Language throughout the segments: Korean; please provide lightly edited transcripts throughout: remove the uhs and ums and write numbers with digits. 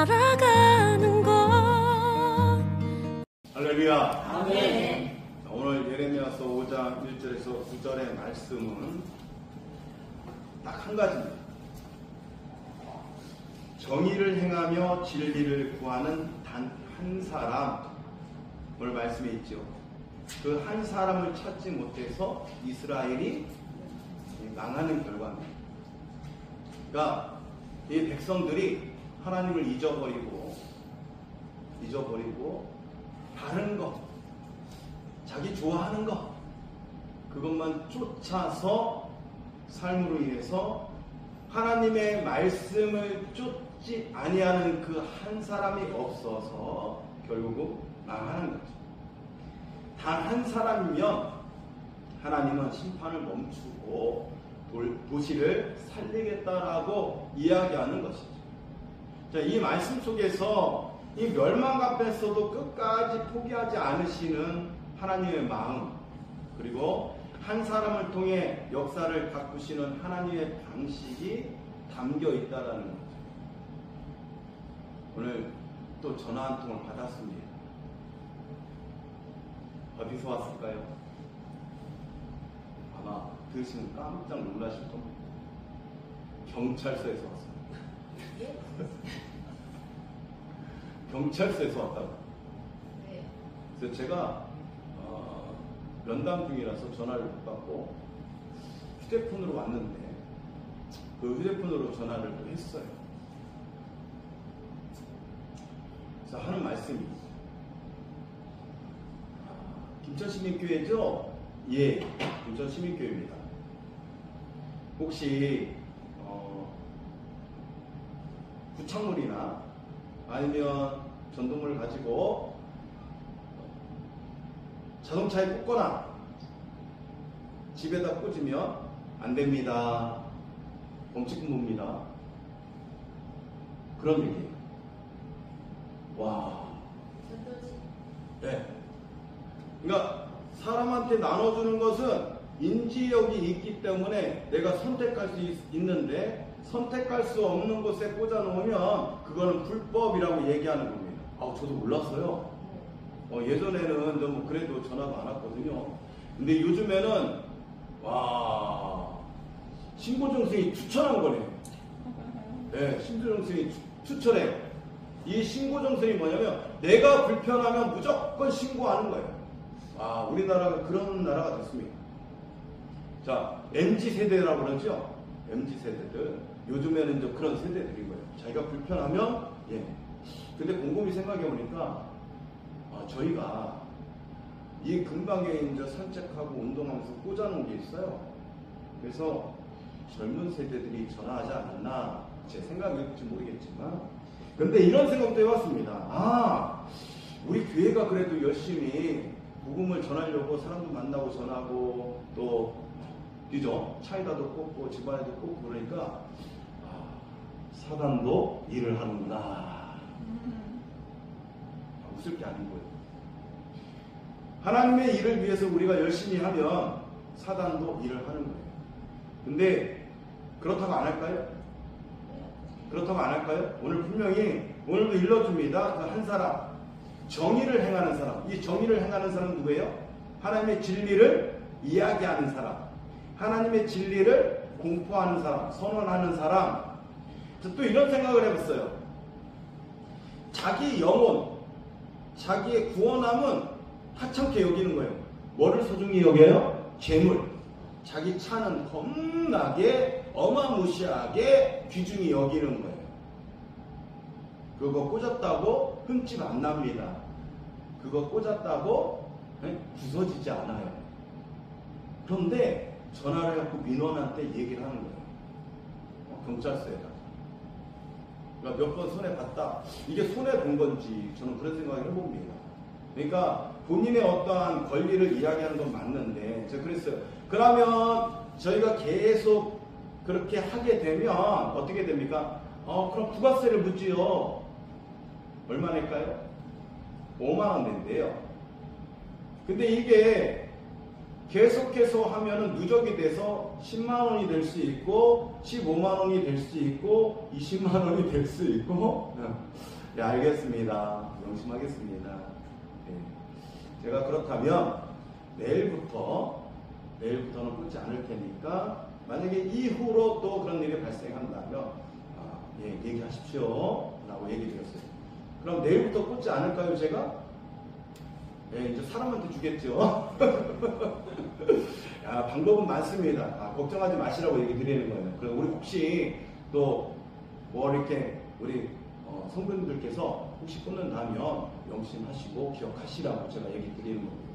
살아가는 것. 할렐루야. 아멘. 자, 오늘 예레미야서 5장 1절에서 9절의 말씀은 딱 한 가지입니다. 정의를 행하며 진리를 구하는 단 한 사람, 오늘 말씀에 있죠. 그 한 사람을 찾지 못해서 이스라엘이 망하는 결과입니다. 그러니까 이 백성들이 하나님을 잊어버리고 다른 것, 자기 좋아하는 것, 그것만 쫓아서 삶으로 인해서 하나님의 말씀을 쫓지 아니하는 그 한 사람이 없어서 결국 망하는 거죠. 단 한 사람이면 하나님은 심판을 멈추고 도시를 살리겠다라고 이야기하는 것이죠. 자, 이 말씀 속에서 이 멸망 앞에서도 끝까지 포기하지 않으시는 하나님의 마음, 그리고 한 사람을 통해 역사를 바꾸시는 하나님의 방식이 담겨 있다라는 거죠. 오늘 또 전화 한 통을 받았습니다. 어디서 왔을까요? 아마 들으시면 깜짝 놀라실 겁니다. 경찰서에서 왔습니다. 경찰서에서 왔다고. 그래서 제가 면담 중이라서 전화를 못 받고 휴대폰으로 왔는데 그 휴대폰으로 전화를 또 했어요. 그래서 하는 말씀이 김천시민교회죠? 예, 김천시민교회입니다. 혹시 구창물이나 아니면 전동물을 가지고 자동차에 꽂거나 집에다 꽂으면 안 됩니다. 범칙금고입니다. 그런 얘기예요. 와. 네. 그러니까 사람한테 나눠주는 것은 인지력이 있기 때문에 내가 선택할 수 있는데 선택할 수 없는 곳에 꽂아놓으면 그거는 불법이라고 얘기하는 겁니다. 저도 몰랐어요. 예전에는 좀 그래도 전화가 안 왔거든요. 근데 요즘에는 신고정승이 추천한 거네요. 네, 신고정승이 추천해요. 이 신고정승이 뭐냐면 내가 불편하면 무조건 신고하는 거예요. 우리나라가 그런 나라가 됐습니다. 자, MZ세대라고 그러죠? MZ세대들. 요즘에는 이제 그런 세대들인 거예요. 자기가 불편하면, 예. 근데 곰곰이 생각해보니까, 저희가 이 근방에 이제 산책하고 운동하면서 꽂아놓은 게 있어요. 그래서 젊은 세대들이 전화하지 않았나, 제 생각일지 모르겠지만, 근데 이런 생각도 해봤습니다. 우리 교회가 그래도 열심히 복음을 전하려고 사람도 만나고 전하고 또 그죠? 차에다도 꽂고 집안에도 꽂고 그러니까 사단도 일을 하는구나. 웃을 게 아닌 거예요. 하나님의 일을 위해서 우리가 열심히 하면 사단도 일을 하는 거예요. 근데 그렇다고 안 할까요? 그렇다고 안 할까요? 오늘 분명히 오늘도 일러줍니다. 그 한 사람, 정의를 행하는 사람. 이 정의를 행하는 사람은 누구예요? 하나님의 진리를 이야기하는 사람, 하나님의 진리를 공포하는 사람, 선언하는 사람. 또 이런 생각을 해봤어요. 자기 영혼, 자기의 구원함은 하찮게 여기는 거예요. 뭐를 소중히 여겨요? 재물. 자기 차는 겁나게 어마무시하게 귀중히 여기는 거예요. 그거 꽂았다고 흠집 안 납니다. 그거 꽂았다고 부서지지 않아요. 그런데 전화를 해갖고 민원한테 얘기를 하는 거예요. 경찰서에다. 그러니까 몇 번 손해봤다. 이게 손해본 건지 저는 그런 생각을 해봅니다. 그러니까 본인의 어떠한 권리를 이야기하는 건 맞는데 제가 그랬어요. 그러면 저희가 계속 그렇게 하게 되면 어떻게 됩니까? 그럼 부가세를 묻지요. 얼마 낼까요? 5만 원 낸대요. 근데 이게 계속해서 하면은 누적이 돼서 10만 원이 될 수 있고 15만 원이 될 수 있고 20만 원이 될 수 있고 네, 알겠습니다. 명심하겠습니다. 네. 제가 그렇다면 내일부터는 끊지 않을 테니까 만약에 이후로 또 그런 일이 발생한다면 예, 얘기하십시오 라고 얘기 드렸어요. 그럼 내일부터 끊지 않을까요 제가? 예, 이제 사람한테 주겠죠. 야, 방법은 많습니다. 걱정하지 마시라고 얘기 드리는 거예요. 그리고 우리 혹시 또 뭐 이렇게 우리 성도님들께서 혹시 끊는다면 명심하시고 기억하시라고 제가 얘기 드리는 겁니다.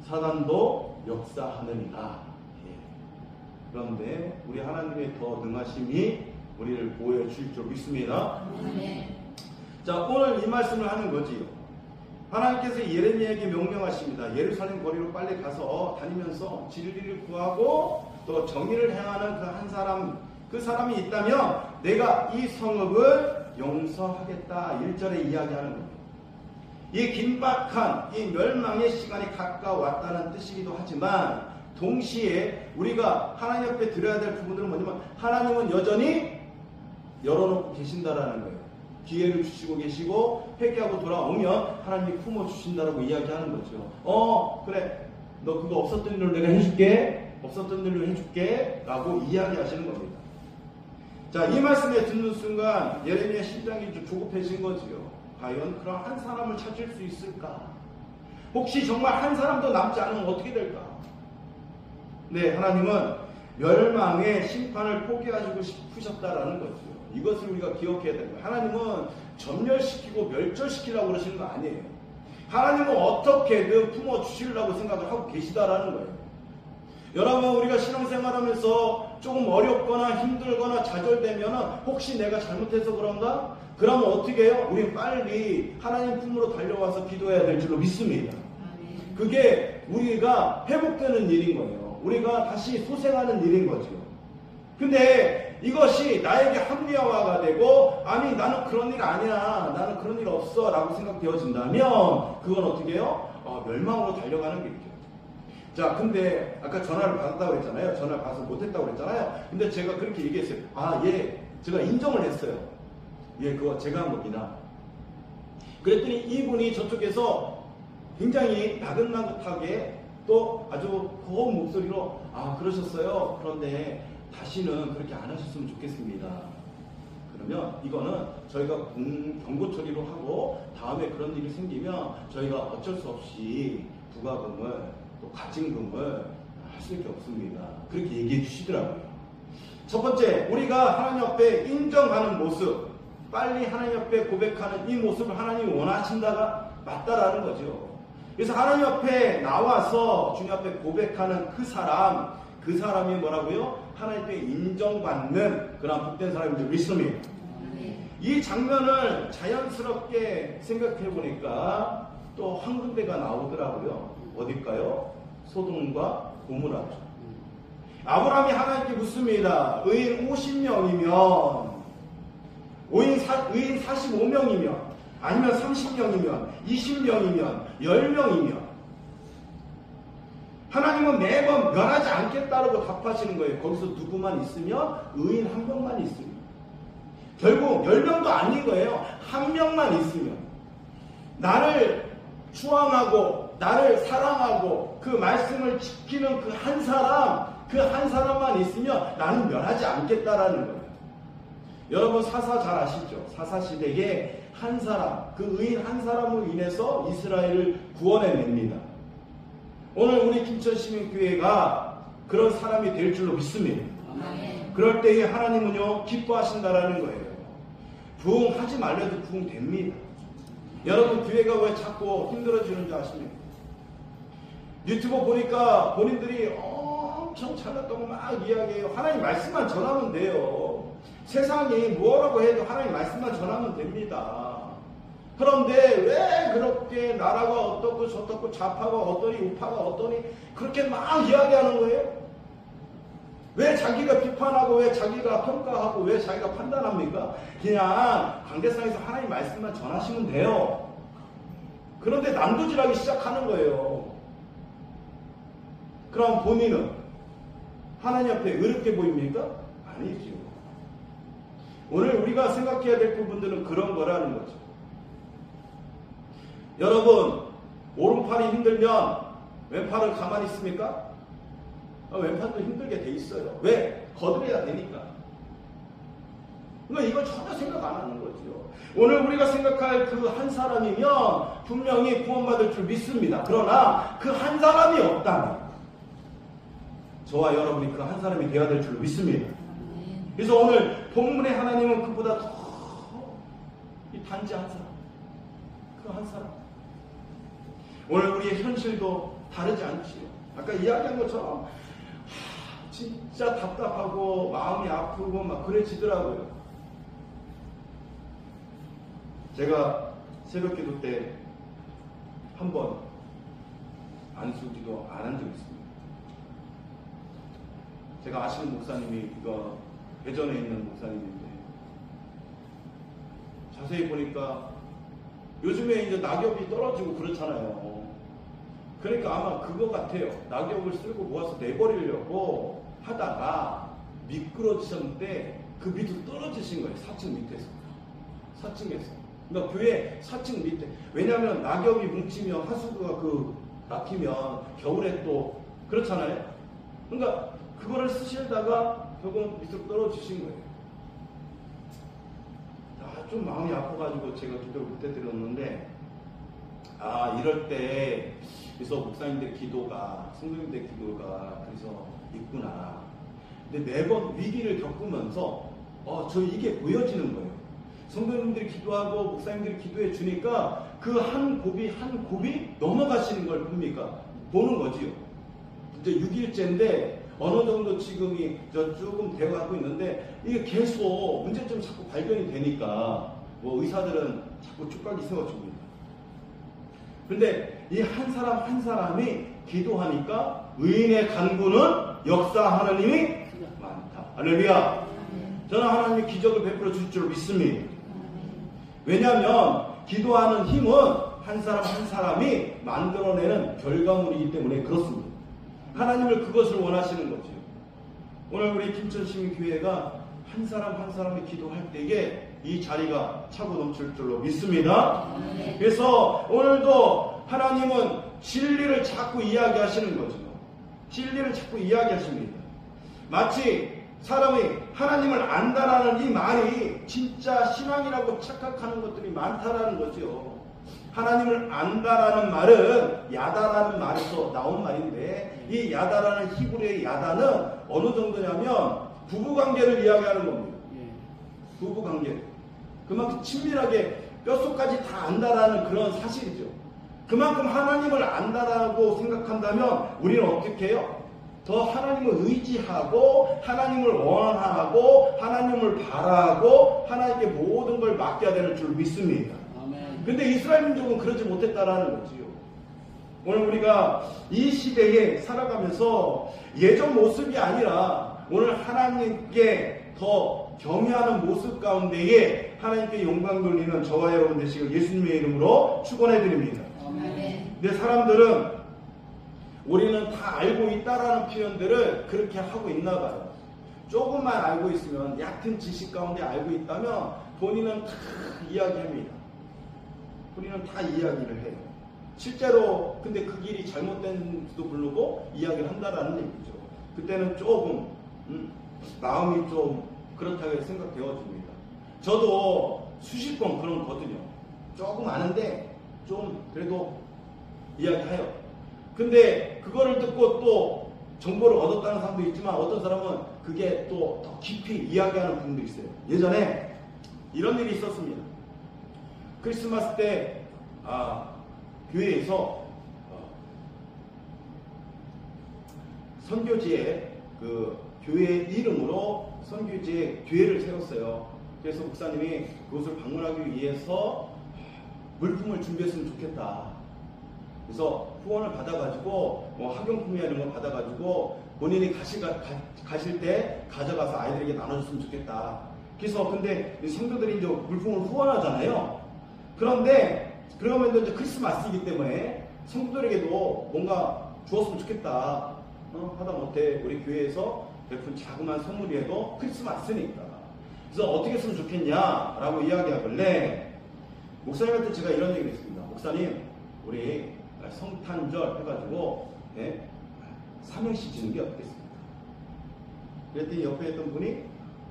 사단도 역사하느니라. 예. 그런데 우리 하나님의 더 능하심이 우리를 보호해 주실 줄 믿습니다. 자, 오늘 이 말씀을 하는 거지요. 하나님께서 예레미야에게 명령하십니다. 예루살렘 거리로 빨리 가서 다니면서 진리를 구하고 또 정의를 행하는 그 사람이 있다면 내가 이 성읍을 용서하겠다. 1절에 이야기하는 겁니다. 이 긴박한 이 멸망의 시간이 가까웠다는 뜻이기도 하지만 동시에 우리가 하나님 앞에 드려야 될 부분들은 뭐냐면 하나님은 여전히 열어놓고 계신다라는 거예요. 기회를 주시고 계시고 회개하고 돌아오면 하나님이 품어주신다라고 이야기하는 거죠. 그래 너 그거 없었던 일로 내가 해줄게, 없었던 일로 해줄게 라고 이야기하시는 겁니다. 자, 이 말씀에 듣는 순간 예레미야 심장이 좀 조급해진 거지요. 과연 그런 한 사람을 찾을 수 있을까? 혹시 정말 한 사람도 남지 않으면 어떻게 될까? 네, 하나님은 멸망의 심판을 포기하시고 싶으셨다라는 거죠. 이것을 우리가 기억해야 되는 거예요. 하나님은 전멸시키고 멸절시키려고 그러시는 거 아니에요. 하나님은 어떻게든 품어주시려고 생각을 하고 계시다라는 거예요. 여러분, 우리가 신앙생활하면서 조금 어렵거나 힘들거나 좌절되면 혹시 내가 잘못해서 그런가? 그러면 어떻게 해요? 우린 빨리 하나님 품으로 달려와서 기도해야 될 줄로 믿습니다. 그게 우리가 회복되는 일인 거예요. 우리가 다시 소생하는 일인 거죠. 근데 이것이 나에게 합리화가 되고 아니 나는 그런 일 아니야, 나는 그런 일 없어 라고 생각되어진다면 그건 어떻게 해요? 멸망으로 달려가는 길이죠. 자, 근데 아까 전화를 받았다고 그랬잖아요. 전화를 받아서 못했다고 그랬잖아요. 근데 제가 그렇게 얘기했어요. 제가 인정을 했어요. 그거 제가 한 겁니다. 그랬더니 이분이 저쪽에서 굉장히 나긋나긋하게 또 아주 고운 목소리로 그러셨어요. 그런데 다시는 그렇게 안 하셨으면 좋겠습니다. 그러면 이거는 저희가 경고 처리로 하고 다음에 그런 일이 생기면 저희가 어쩔 수 없이 부가금을 또 가증금을 할 수밖에 없습니다. 그렇게 얘기해 주시더라고요. 첫 번째, 우리가 하나님 앞에 인정하는 모습, 빨리 하나님 앞에 고백하는 이 모습을 하나님이 원하신다가 맞다라는 거죠. 그래서 하나님 앞에 나와서 주님 앞에 고백하는 그 사람이 뭐라고요? 하나님 앞에 인정받는 그런 복된 사람인 줄 믿습니다. 이 장면을 자연스럽게 생각해 보니까 또 한 군데가 나오더라고요. 어딜까요? 소돔과 고모라죠. 아브라함이 하나님께 묻습니다. 의인 50명이면 의인 45명이면 아니면 30명이면 20명이면 10명이면 하나님은 매번 멸하지 않겠다라고 답하시는 거예요. 거기서 누구만 있으면 의인 한 명만 있으면 결국 10명도 아닌 거예요. 한 명만 있으면 나를 추앙하고 나를 사랑하고 그 말씀을 지키는 그 한 사람만 있으면 나는 멸하지 않겠다라는 거예요. 여러분 사사 잘 아시죠? 사사시대에 한 사람, 그 의인 한 사람으로 인해서 이스라엘을 구원해냅니다. 오늘 우리 김천시민교회가 그런 사람이 될 줄로 믿습니다. 그럴 때에 하나님은요 기뻐하신다라는 거예요. 부흥하지 말래도 부흥됩니다. 여러분 교회가 왜 자꾸 힘들어지는 줄 아십니까? 유튜브 보니까 본인들이 엄청 잘났다고 막 이야기해요. 하나님 말씀만 전하면 돼요. 세상이 뭐라고 해도 하나님 말씀만 전하면 됩니다. 그런데 왜 그렇게 나라가 어떻고 저떻고 좌파가 어떠니 우파가 어떠니 그렇게 막 이야기하는 거예요? 왜 자기가 비판하고 왜 자기가 평가하고 왜 자기가 판단합니까? 그냥 관계상에서 하나님 말씀만 전하시면 돼요. 그런데 난도질하기 시작하는 거예요. 그럼 본인은 하나님 앞에 의롭게 보입니까? 아니죠. 오늘 우리가 생각해야 될 부분들은 그런 거라는 거죠. 여러분, 오른팔이 힘들면 왼팔을 가만히 있습니까? 왼팔도 힘들게 돼 있어요. 왜? 거들어야 되니까. 그러니까 이걸 전혀 생각 안 하는 거죠. 오늘 우리가 생각할 그 한 사람이면 분명히 구원받을 줄 믿습니다. 그러나 그 한 사람이 없다면 저와 여러분이 그 한 사람이 되어야 될 줄 믿습니다. 그래서 오늘 본문의 하나님은 그보다 더 이 단지 한 사람, 그 한 사람. 오늘 우리의 현실도 다르지 않지요. 아까 이야기한 것처럼 진짜 답답하고 마음이 아프고 막 그래지더라고요. 제가 새벽기도 때 한 번 안수기도 안 한 적이 있습니다. 제가 아시는 목사님이 그거 대전에 있는 목사님인데 자세히 보니까 요즘에 이제 낙엽이 떨어지고 그렇잖아요. 그러니까 아마 그거 같아요. 낙엽을 쓸고 모아서 내버리려고 하다가 미끄러지셨는데 그 밑으로 떨어지신 거예요. 4층 밑에서. 4층에서. 그러니까 교회 4층 밑에. 왜냐하면 낙엽이 뭉치면 하수구가 막히면 겨울에 또 그렇잖아요. 그러니까 그거를 쓰시다가 결국은 밑으로 떨어지신 거예요. 좀 마음이 아파가지고 제가 기도를 그때 드렸는데 이럴 때 그래서 목사님들 기도가 성도님들 기도가 그래서 있구나. 근데 매번 위기를 겪으면서 저 이게 보여지는 거예요. 성도님들이 기도하고 목사님들이 기도해 주니까 그 한 곱이 한 곱이 넘어가시는 걸 보는 거지요. 이제 6일째인데 어느 정도 지금이 조금 되어가고 있는데 이게 계속 문제점이 자꾸 발견이 되니까 뭐 의사들은 자꾸 촉각이 세워줍니다. 근데 이 한 사람 한 사람이 기도하니까 의인의 간구는 역사하는 힘이 많다. 할렐루야. 저는 하나님이 기적을 베풀어 주실 줄 믿습니다. 왜냐하면 기도하는 힘은 한 사람 한 사람이 만들어내는 결과물이기 때문에 그렇습니다. 하나님을 그것을 원하시는 거죠. 오늘 우리 김천시민교회가 한 사람 한 사람이 기도할 때에 이 자리가 차고 넘칠 줄로 믿습니다. 그래서 오늘도 하나님은 진리를 자꾸 이야기하시는 거죠. 진리를 자꾸 이야기하십니다. 마치 사람이 하나님을 안다라는 이 말이 진짜 신앙이라고 착각하는 것들이 많다라는 거죠. 하나님을 안다라는 말은 야다라는 말에서 나온 말인데 이 야다라는 히브리의 야다는 어느 정도냐면 부부관계를 이야기하는 겁니다. 부부관계. 그만큼 친밀하게 뼛속까지 다 안다라는 그런 사실이죠. 그만큼 하나님을 안다라고 생각한다면 우리는 어떻게 해요? 더 하나님을 의지하고 하나님을 원하고 하나님을 바라고 하나님께 모든 걸 맡겨야 되는 줄 믿습니다. 근데 이스라엘 민족은 그러지 못했다라는 거지요. 오늘 우리가 이 시대에 살아가면서 예전 모습이 아니라 오늘 하나님께 더 경외하는 모습 가운데에 하나님께 영광 돌리는 저와 여러분 되시길 예수님의 이름으로 축원해 드립니다. 근데 사람들은 우리는 다 알고 있다라는 표현들을 그렇게 하고 있나 봐요. 조금만 알고 있으면 얕은 지식 가운데 알고 있다면 본인은 다 이야기합니다. 본인은 다 이야기를 해요. 실제로 근데 그 길이 잘못된지도 모르고 이야기를 한다라는 얘기죠. 그때는 조금 마음이 좀 그렇다고 생각되어집니다. 저도 수십 번 그런 거거든요. 조금 아는데 좀 그래도 이야기해요. 근데 그거를 듣고 또 정보를 얻었다는 사람도 있지만 어떤 사람은 그게 또 더 깊이 이야기하는 분도 있어요. 예전에 이런 일이 있었습니다. 크리스마스 때 교회에서 선교지에 그 교회 이름으로 선교지에 교회를 세웠어요. 그래서 목사님이 그곳을 방문하기 위해서 물품을 준비했으면 좋겠다. 그래서 후원을 받아가지고 뭐 학용품이나 이런 거 받아가지고 본인이 가실 때 가져가서 아이들에게 나눠줬으면 좋겠다. 그래서 근데 성도들이 이제 물품을 후원하잖아요. 그런데 그러면 이제 크리스마스이기 때문에 성도들에게도 뭔가 주었으면 좋겠다. 하다못해 우리 교회에서 베푼 자그마한 선물이라도 크리스마스니까. 그래서 어떻게 했으면 좋겠냐라고 이야기하길래 목사님한테 제가 이런 얘기를 했습니다. 목사님, 우리 성탄절 해가지고 삼행시 지는 게 어떻겠습니까? 그랬더니 옆에 있던 분이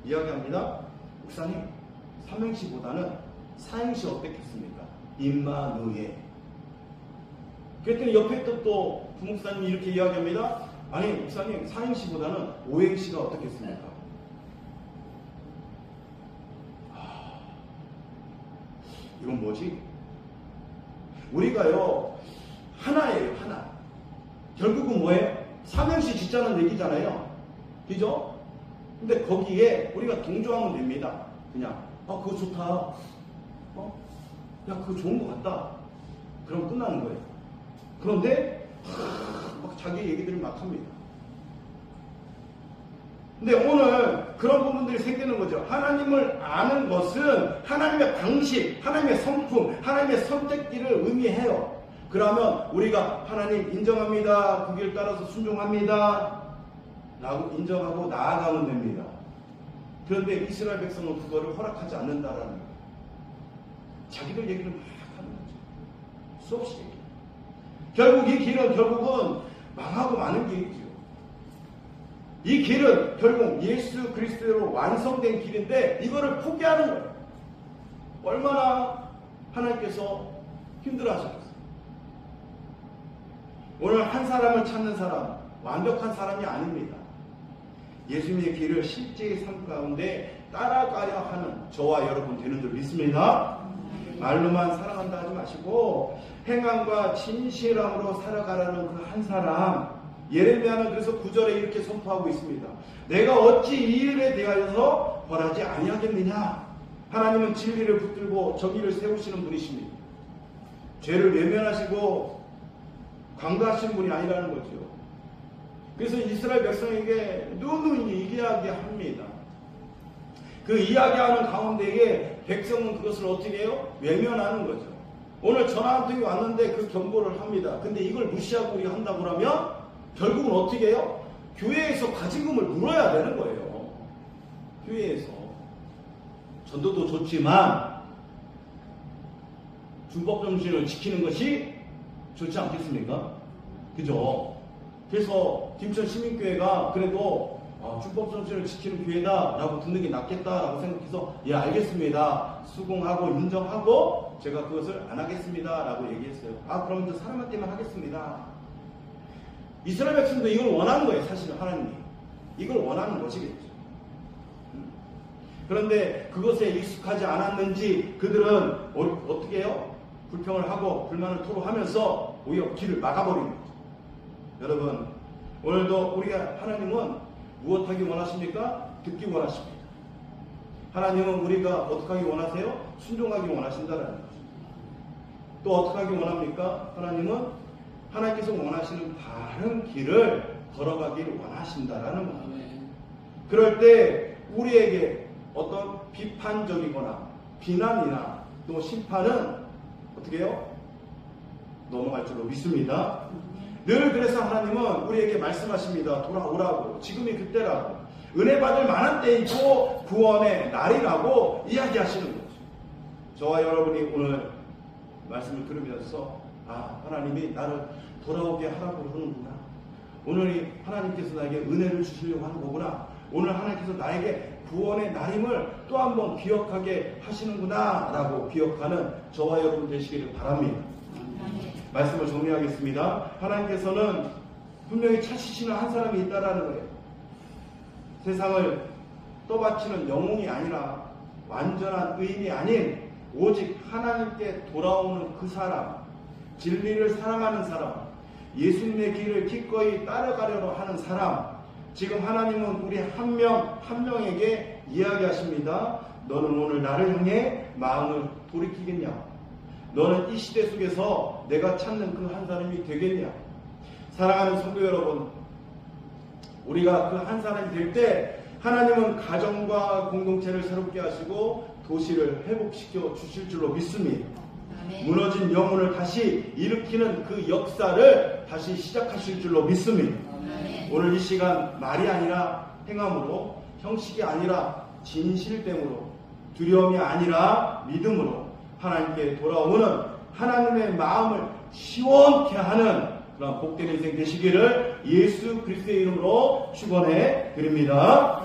이야기합니다. 목사님, 삼행시보다는 사행시 어떻겠습니까? 임마누엘. 그랬더니 옆에 있던 또 부목사님이 이렇게 이야기합니다. 아니 목사님, 사행시보다는 오행시가 어떻겠습니까? 이건 뭐지? 우리가요 하나예요, 하나. 결국은 뭐예요? 삼행시 짓자는 얘기잖아요. 그죠? 근데 거기에 우리가 동조하면 됩니다. 그냥 그거 좋다. 야 그거 좋은 것 같다. 그럼 끝나는 거예요. 그런데 막 자기 얘기들을 막 합니다. 근데 오늘 그런 부분들이 생기는 거죠. 하나님을 아는 것은 하나님의 방식, 하나님의 성품, 하나님의 선택기를 의미해요. 그러면 우리가 하나님 인정합니다. 그 길 따라서 순종합니다. 라고 인정하고 나아가면 됩니다. 그런데 이스라엘 백성은 그거를 허락하지 않는다라는 거예요. 자기들 얘기를 막 하는 거죠. 수없이 얘기해요. 결국 이 길은 결국은 망하고 마는 길이죠. 이 길은 결국 예수 그리스도로 완성된 길인데 이거를 포기하는 거예요. 얼마나 하나님께서 힘들어 하셨겠어요. 오늘 한 사람을 찾는 사람, 완벽한 사람이 아닙니다. 예수님의 길을 실제의 삶 가운데 따라가려 하는 저와 여러분 되는 줄 믿습니다. 말로만 사랑한다 하지 마시고 행함과 진실함으로 살아가라는 그 한 사람. 예레미야는 그래서 9절에 이렇게 선포하고 있습니다. 내가 어찌 이 일에 대하여서 벌하지 아니하겠느냐. 하나님은 진리를 붙들고 정의를 세우시는 분이십니다. 죄를 외면하시고 강구하시는 분이 아니라는 거죠. 그래서 이스라엘 백성에게 누누이 이야기합니다. 그 이야기하는 가운데에 백성은 그것을 어떻게 해요? 외면하는 거죠. 오늘 전화 한 통이 왔는데 그 경고를 합니다. 근데 이걸 무시하고 우리가 한다고 하면 결국은 어떻게 해요? 교회에서 과징금을 물어야 되는 거예요. 교회에서. 전도도 좋지만 준법 정신을 지키는 것이 좋지 않겠습니까? 그죠? 그래서 김천 시민교회가 그래도 준법 정신을 지키는 교회다라고 듣는 게 낫겠다라고 생각해서 예 알겠습니다. 수긍하고 인정하고 제가 그것을 안 하겠습니다라고 얘기했어요. 그럼 저 사람한테만 하겠습니다. 이스라엘 백성도 이걸 원하는 거예요. 사실은 하나님이. 이걸 원하는 것이겠죠. 그런데 그것에 익숙하지 않았는지 그들은 어떻게 해요? 불평을 하고 불만을 토로하면서 오히려 길을 막아버리는 거죠. 여러분 오늘도 우리가 하나님은 무엇하기 원하십니까? 듣기 원하십니다. 하나님은 우리가 어떻게 하기 원하세요? 순종하기 원하신다는 거죠. 또 어떻게 하기 원합니까? 하나님은 하나님께서 원하시는 바른 길을 걸어가기를 원하신다라는 겁니다. 그럴 때 우리에게 어떤 비판적이거나 비난이나 또 심판은 어떻게 해요? 넘어갈 줄로 믿습니다. 늘 그래서 하나님은 우리에게 말씀하십니다. 돌아오라고. 지금이 그때라고. 은혜 받을 만한 때이고 구원의 날이라고 이야기하시는 거죠. 저와 여러분이 오늘 말씀을 들으면서 하나님이 나를 돌아오게 하라고 그러는구나. 오늘 하나님께서 나에게 은혜를 주시려고 하는 거구나. 오늘 하나님께서 나에게 구원의 날임을 또 한 번 기억하게 하시는구나 라고 기억하는 저와 여러분 되시기를 바랍니다. 말씀을 정리하겠습니다. 하나님께서는 분명히 찾으시는 한 사람이 있다라는 거예요. 세상을 떠받치는 영웅이 아니라 완전한 의인이 아닌 오직 하나님께 돌아오는 그 사람, 진리를 사랑하는 사람, 예수님의 길을 기꺼이 따라가려고 하는 사람. 지금 하나님은 우리 한 명 한 명에게 이야기하십니다. 너는 오늘 나를 향해 마음을 돌이키겠냐? 너는 이 시대 속에서 내가 찾는 그 한 사람이 되겠냐? 사랑하는 성도 여러분, 우리가 그 한 사람이 될 때 하나님은 가정과 공동체를 새롭게 하시고 도시를 회복시켜 주실 줄로 믿습니다. 무너진 영혼을 다시 일으키는 그 역사를 다시 시작하실 줄로 믿습니다. 오늘 이 시간 말이 아니라 행함으로, 형식이 아니라 진실됨으로, 두려움이 아니라 믿음으로 하나님께 돌아오는 하나님의 마음을 시원케 하는 그런 복된 인생 되시기를 예수 그리스도의 이름으로 축원해 드립니다.